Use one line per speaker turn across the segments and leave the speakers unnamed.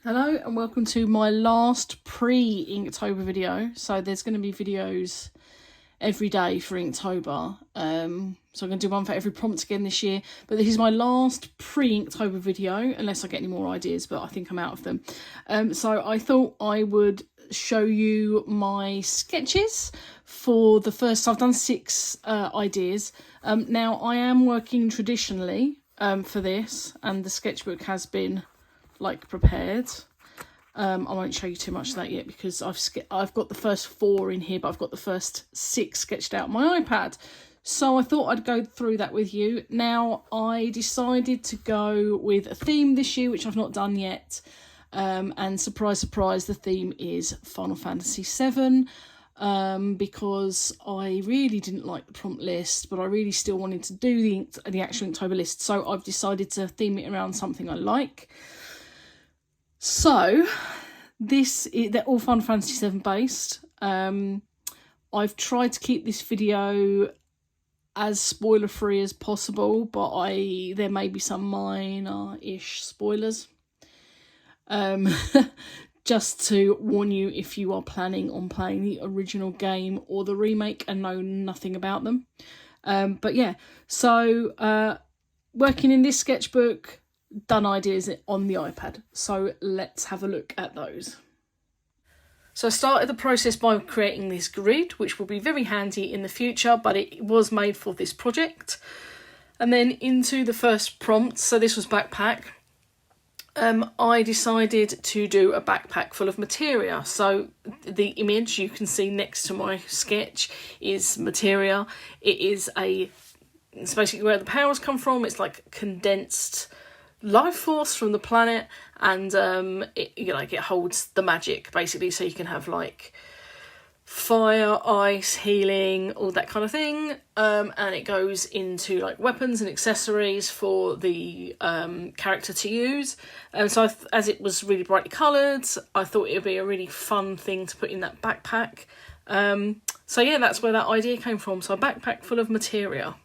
Hello and welcome to my last pre-Inktober video. So there's going to be videos every day for Inktober. So I'm going to do one for every prompt again this year. But this is my last pre-Inktober video, unless I get any more ideas, but I think I'm out of them. So I thought I would show you my sketches for the first. I've done 6 ideas. Now I am working traditionally for this, and the sketchbook has been prepared. I won't show you too much of that yet because I've got the first 4 in here, but I've got the first 6 sketched out on my iPad. So I thought I'd go through that with you. Now I decided to go with a theme this year, which I've not done yet. And surprise, surprise, the theme is Final Fantasy VII. Because I really didn't like the prompt list, but I really still wanted to do the actual Inktober list. So I've decided to theme it around something I like. So they're all Final Fantasy VII based. I've tried to keep this video as spoiler free as possible, but there may be some minor-ish spoilers. Just to warn you if you are planning on playing the original game or the remake and know nothing about them. But yeah, so working in this sketchbook, done ideas on the iPad. So let's have a look at those. So I started the process by creating this grid, which will be very handy in the future, but it was made for this project. And then into the first prompt, so this was backpack. I decided to do a backpack full of materia. So the image you can see next to my sketch is materia. It's basically where the powers come from. It's like condensed life force from the planet, and it holds the magic basically, so you can have like fire, ice, healing, all that kind of thing, and it goes into like weapons and accessories for the character to use. And so as it was really brightly coloured, I thought it would be a really fun thing to put in that backpack. So yeah, that's where that idea came from. So a backpack full of materia.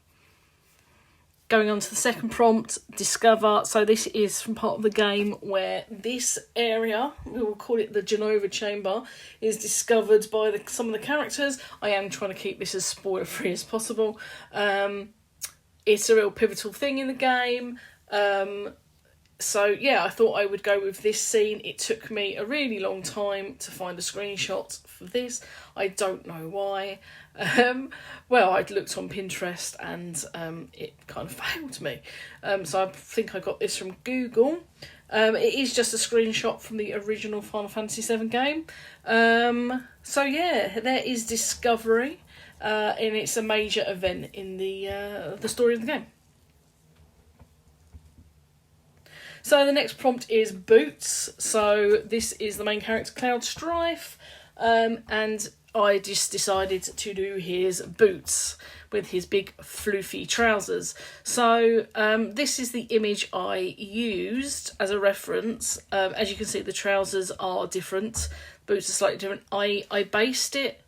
Going on to the second prompt, discover. So this is from part of the game where this area, we will call it the Genova Chamber, is discovered by some of the characters. I am trying to keep this as spoiler free as possible. It's a real pivotal thing in the game. So yeah, I thought I would go with this scene. It took me a really long time to find a screenshot for this. I don't know why. Well, I'd looked on Pinterest and it kind of failed me. So I think I got this from Google. It is just a screenshot from the original Final Fantasy VII game. So yeah, there is discovery, and it's a major event in the story of the game. So the next prompt is boots. So this is the main character, Cloud Strife, and I just decided to do his boots with his big floofy trousers. So this is the image I used as a reference. As you can see, the trousers are different, boots are slightly different. I based it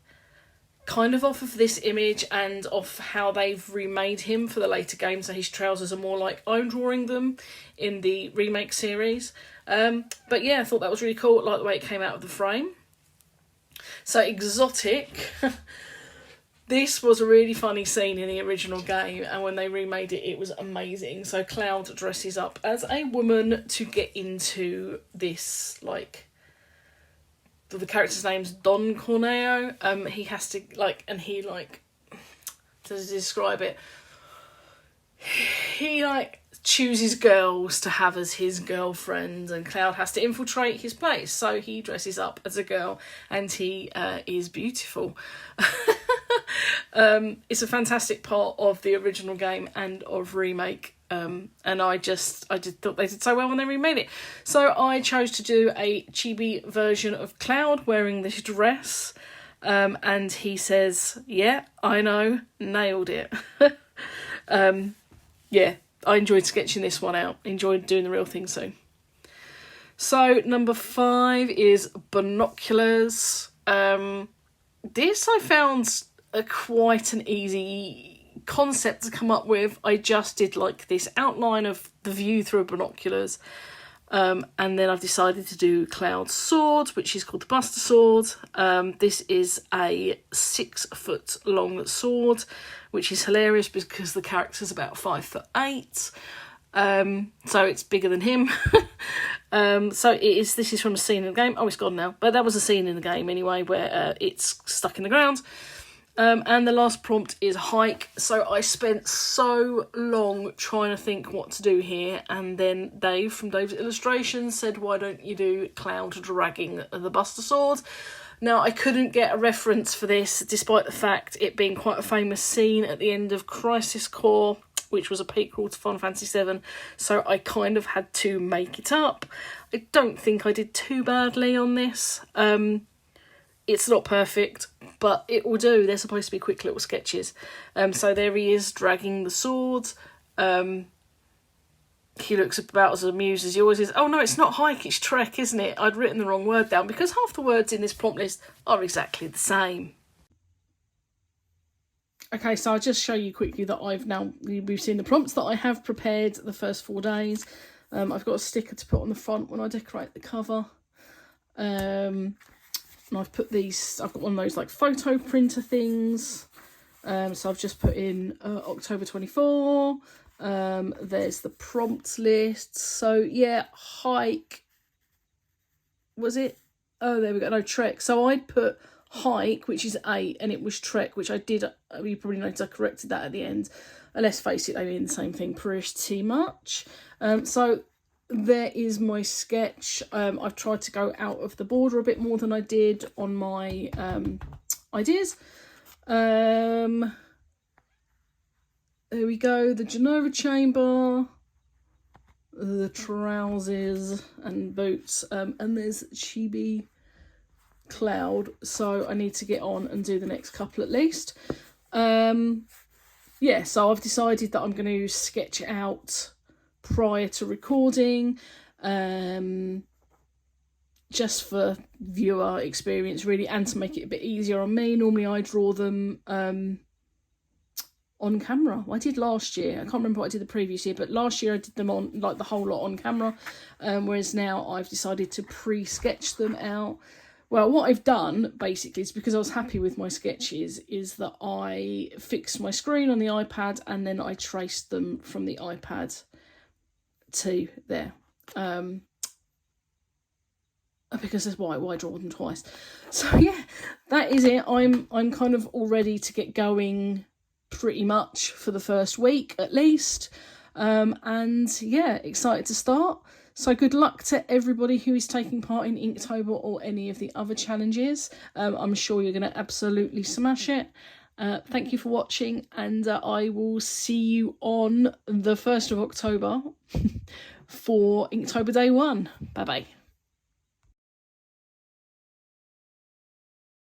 kind of off of this image and off how they've remade him for the later games. So his trousers are more like I'm drawing them in the remake series. But yeah, I thought that was really cool. I like the way it came out of the frame. So exotic. This was a really funny scene in the original game, and when they remade it, it was amazing. So Cloud dresses up as a woman to get into this, the character's name's Don Corneo. He has to, to describe it, he chooses girls to have as his girlfriend, and Cloud has to infiltrate his place. So he dresses up as a girl, and he is beautiful. It's a fantastic part of the original game and of remake. And I just thought they did so well when they remade it. So I chose to do a chibi version of Cloud wearing this dress. And he says, yeah, I know, nailed it. Yeah, I enjoyed sketching this one out. Enjoyed doing the real thing soon. So number 5 is binoculars. This I found quite an easy concept to come up with. I just did this outline of the view through binoculars. And then I've decided to do Cloud's sword, which is called the Buster Sword. This is a 6 foot long sword, which is hilarious because the character's about 5'8". So it's bigger than him. So this is from a scene in the game. Oh, it's gone now. But that was a scene in the game anyway, where it's stuck in the ground. And the last prompt is hike. So I spent so long trying to think what to do here. And then Dave from Dave's Illustrations said, why don't you do Cloud dragging the Buster Sword? Now, I couldn't get a reference for this, despite the fact it being quite a famous scene at the end of Crisis Core, which was a prequel to Final Fantasy VII. So I kind of had to make it up. I don't think I did too badly on this. It's not perfect, but it will do. They're supposed to be quick little sketches. So there he is, dragging the sword. He looks about as amused as he always is. Oh no, it's not hike, it's trek, isn't it? I'd written the wrong word down because half the words in this prompt list are exactly the same. Okay, so I'll just show you quickly that we've seen the prompts that I have prepared the first 4 days. I've got a sticker to put on the front when I decorate the cover. And I've got one of those like photo printer things. So I've just put in October 24. There's the prompt list. So yeah, hike. Was it? Oh, there we go. No, trek. So I'd put hike, which is 8, and it was trek, which I did. You probably noticed I corrected that at the end. And let's face it, they mean the same thing pretty much. So there is my sketch. I've tried to go out of the border a bit more than I did on my ideas. There we go, the Genova chamber, the trousers and boots, and there's Chibi Cloud. So I need to get on and do the next couple at least. Yeah, so I've decided that I'm going to sketch out prior to recording, just for viewer experience really, and to make it a bit easier on me. Normally I draw them on camera. I did last year. I can't remember what I did the previous year, but last year I did them on like the whole lot on camera, whereas now I've decided to pre-sketch them out. Well, what I've done basically is, because I was happy with my sketches, is that I fixed my screen on the iPad and then I traced them from the iPad to there. Because that's why draw them twice. So yeah, that is it. I'm kind of all ready to get going pretty much for the first week at least. And yeah, excited to start. So good luck to everybody who is taking part in Inktober or any of the other challenges. I'm sure you're going to absolutely smash it. Thank you for watching, and I will see you on the 1st of October for Inktober Day 1. Bye bye.